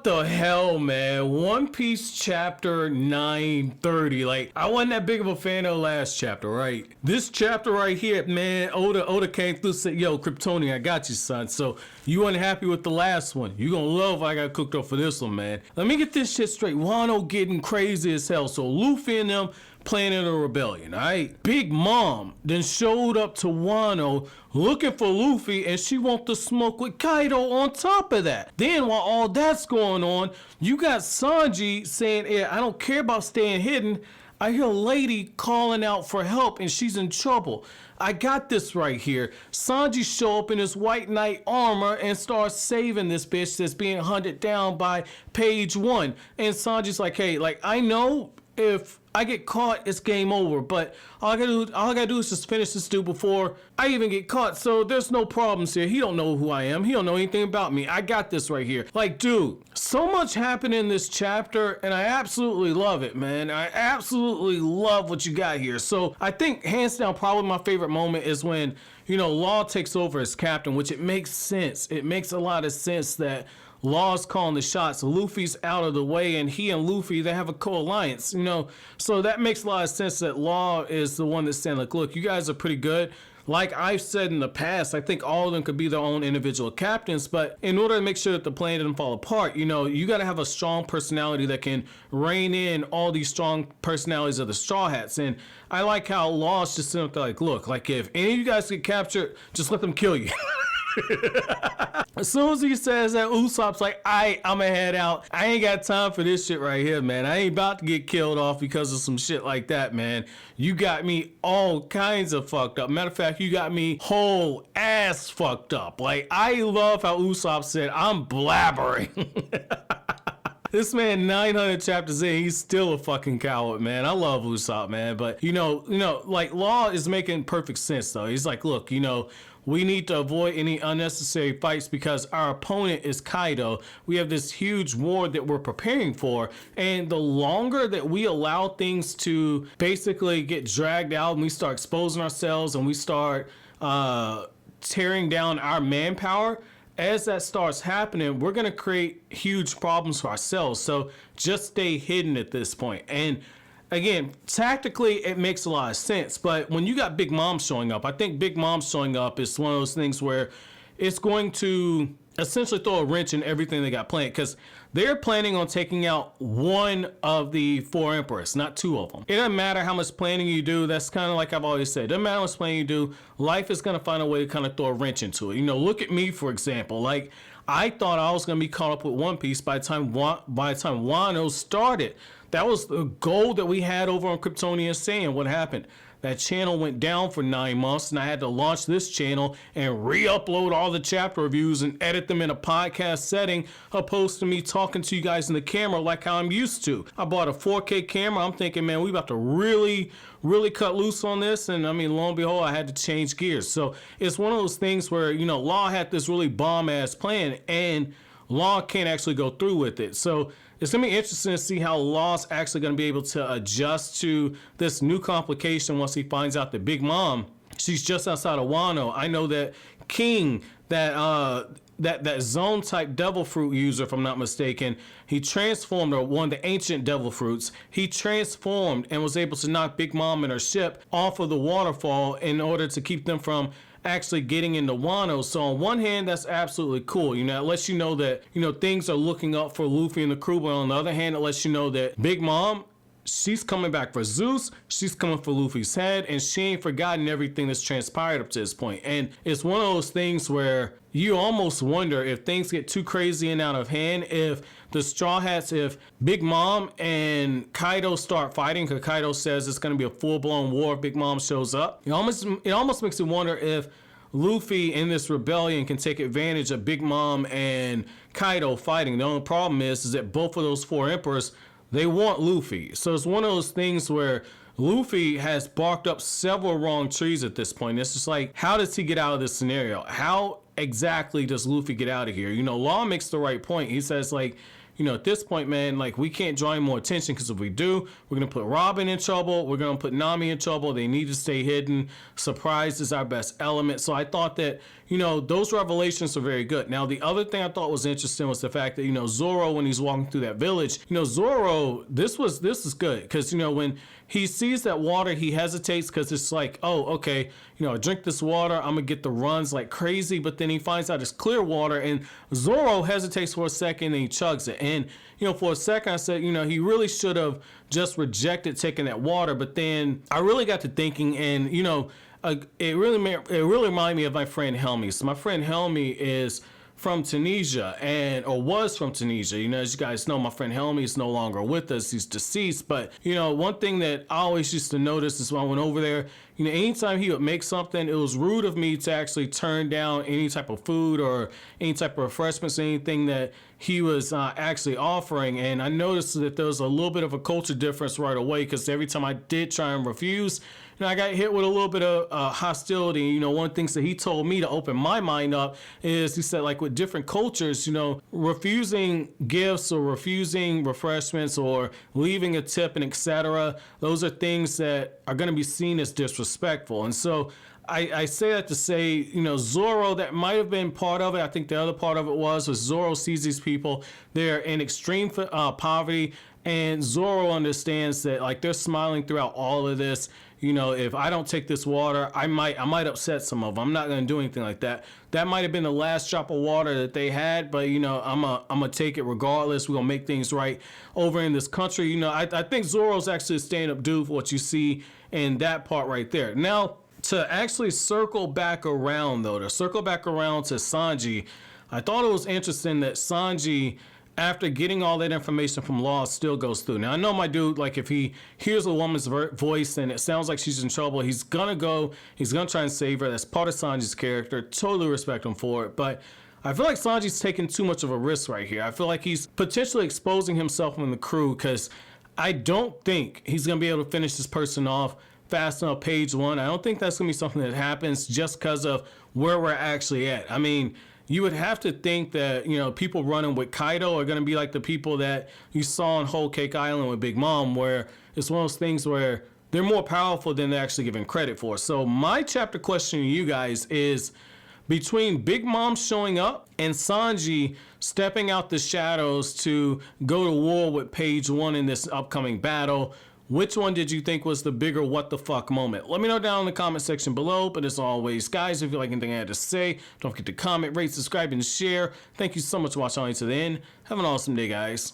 What the hell, man? One Piece chapter 930. Like, I wasn't that big of a fan of the last chapter, right? This chapter right here, man, Oda came through and said, yo, Kryptonian, I got you, son. So you weren't happy with the last one. You gonna love what I got cooked up for this one, man. Let me get this shit straight. Wano getting crazy as hell. So Luffy and them planning a rebellion, alright? Big Mom then showed up to Wano looking for Luffy, and she wants to smoke with Kaido on top of that. Then while all that's going on, you got Sanji saying, yeah, I don't care about staying hidden. I hear a lady calling out for help and she's in trouble. I got this right here. Sanji show up in his white knight armor and starts saving this bitch that's being hunted down by page 1. And Sanji's like, hey, like, I know if I get caught, it's game over, but all I gotta do is just finish this dude before I even get caught, so there's no problems here. He don't know who I am. He don't know anything about me. I got this right here. Like, dude, so much happened in this chapter, and I absolutely love it, man. I absolutely love what you got here. So I think, hands down, probably my favorite moment is when, you know, Law takes over as captain, which it makes sense. It makes a lot of sense that Law's calling the shots. Luffy's out of the way, and he and Luffy, they have a co-alliance, you know? So that makes a lot of sense that Law is the one that's saying, like, look, you guys are pretty good. Like I've said in the past, I think all of them could be their own individual captains, but in order to make sure that the plan doesn't fall apart, you know, you got to have a strong personality that can rein in all these strong personalities of the Straw Hats. And I like how Law's just sitting up there like, look, like if any of you guys get captured, just let them kill you. As soon as he says that, Usopp's like, I'm gonna head out. I ain't got time for this shit right here, man. I ain't about to get killed off because of some shit like that, man. You got me all kinds of fucked up. Matter of fact, you got me whole ass fucked up. Like, I love how Usopp said, I'm blabbering. This man, 900 chapters in, he's still a fucking coward, man. I love Usopp, man. But, you know, like, Law is making perfect sense, though. He's like, look, you know, we need to avoid any unnecessary fights because our opponent is Kaido. We have this huge war that we're preparing for. And the longer that we allow things to basically get dragged out and we start exposing ourselves and we start tearing down our manpower, as that starts happening, we're going to create huge problems for ourselves. So just stay hidden at this point. And again, tactically, it makes a lot of sense. But when you got Big Mom showing up, I think Big Mom showing up is one of those things where it's going to essentially throw a wrench in everything they got planned, because they're planning on taking out one of the 4 emperors, not 2 of them. It doesn't matter how much planning you do. That's kind of like I've always said. It doesn't matter how much planning you do. Life is going to find a way to kind of throw a wrench into it. You know, look at me, for example. Like, I thought I was going to be caught up with One Piece by the time Wano started. That was the goal that we had over on Kryptonian Sand. What happened? That channel went down for 9 months, and I had to launch this channel and re-upload all the chapter reviews and edit them in a podcast setting, opposed to me talking to you guys in the camera like how I'm used to. I bought a 4K camera. I'm thinking, man, we about to really cut loose on this. And I mean, lo and behold, I had to change gears. So it's one of those things where, you know, Law had this really bomb-ass plan, and Law can't actually go through with it. So it's going to be interesting to see how Law's actually going to be able to adjust to this new complication once he finds out that Big Mom, she's just outside of Wano. I know that King, that zone type devil fruit user, if I'm not mistaken, he transformed, or one of the ancient devil fruits, he transformed and was able to knock Big Mom and her ship off of the waterfall in order to keep them from actually getting into Wano. So on one hand, that's absolutely cool. You know, it lets you know that, you know, things are looking up for Luffy and the crew. But on the other hand, it lets you know that Big Mom, she's coming back for Zeus, she's coming for Luffy's head, and she ain't forgotten everything that's transpired up to this point. And it's one of those things where you almost wonder if things get too crazy and out of hand, if the Straw Hats, if Big Mom and Kaido start fighting, because Kaido says it's going to be a full-blown war if Big Mom shows up. It almost makes you wonder if Luffy in this rebellion can take advantage of Big Mom and Kaido fighting. The only problem is that both of those 4 emperors, they want Luffy. So it's one of those things where Luffy has barked up several wrong trees at this point. It's just like, how does he get out of this scenario? How exactly does Luffy get out of here? You know, Law makes the right point. He says, like, you know, at this point, man, like, we can't draw any more attention, because if we do, we're gonna put Robin in trouble, we're gonna put Nami in trouble. They need to stay hidden. Surprise is our best element. So I thought that, you know, those revelations are very good. Now, the other thing I thought was interesting was the fact that, you know, Zoro, when he's walking through that village, you know, Zoro, this is good, because, you know, when he sees that water, he hesitates, because it's like, oh, okay, you know, I drink this water, I'm gonna get the runs like crazy, but then he finds out it's clear water, and Zoro hesitates for a second, and he chugs it. And, you know, for a second I said, you know, he really should have just rejected taking that water, but then I really got to thinking, and, you know, it really reminded me of my friend Helmy. So my friend Helmy is from Tunisia, or was from Tunisia. You know, as you guys know, my friend Helmy is no longer with us. He's deceased. But, you know, one thing that I always used to notice is when I went over there, you know, anytime he would make something, it was rude of me to actually turn down any type of food or any type of refreshments, anything that he was actually offering. And I noticed that there was a little bit of a culture difference right away, because every time I did try and refuse, you know, I got hit with a little bit of hostility. You know, one of the things that he told me to open my mind up is, he said, like, with different cultures, you know, refusing gifts or refusing refreshments or leaving a tip and etc., those are things that are going to be seen as disrespectful. And so I say that to say, you know, Zoro, that might have been part of it. I think the other part of it was Zoro sees these people, they're in extreme poverty, and Zoro understands that, like, they're smiling throughout all of this. You know, if I don't take this water, I might upset some of them. I'm not going to do anything like that. That might have been the last drop of water that they had, but, you know, I'm gonna take it regardless. We're gonna make things right over in this country. You know, I think Zoro's actually a stand-up dude for what you see in that part right there. Now, to actually circle back around, though, to Sanji, I thought it was interesting that Sanji, after getting all that information from Law, still goes through. Now, I know my dude, like, if he hears a woman's voice and it sounds like she's in trouble, he's gonna try and save her. That's part of Sanji's character. Totally respect him for it. But I feel like Sanji's taking too much of a risk right here. I feel like he's potentially exposing himself and the crew, because I don't think he's gonna be able to finish this person off fast enough page one. I don't think that's gonna be something that happens just because of where we're actually at. I mean, you would have to think that, you know, people running with Kaido are going to be like the people that you saw on Whole Cake Island with Big Mom, where it's one of those things where they're more powerful than they're actually given credit for. So my chapter question to you guys is, between Big Mom showing up and Sanji stepping out the shadows to go to war with Page One in this upcoming battle, which one did you think was the bigger what the fuck moment? Let me know down in the comment section below. But as always, guys, if you like anything I had to say, don't forget to comment, rate, subscribe, and share. Thank you so much for watching all the way to the end. Have an awesome day, guys.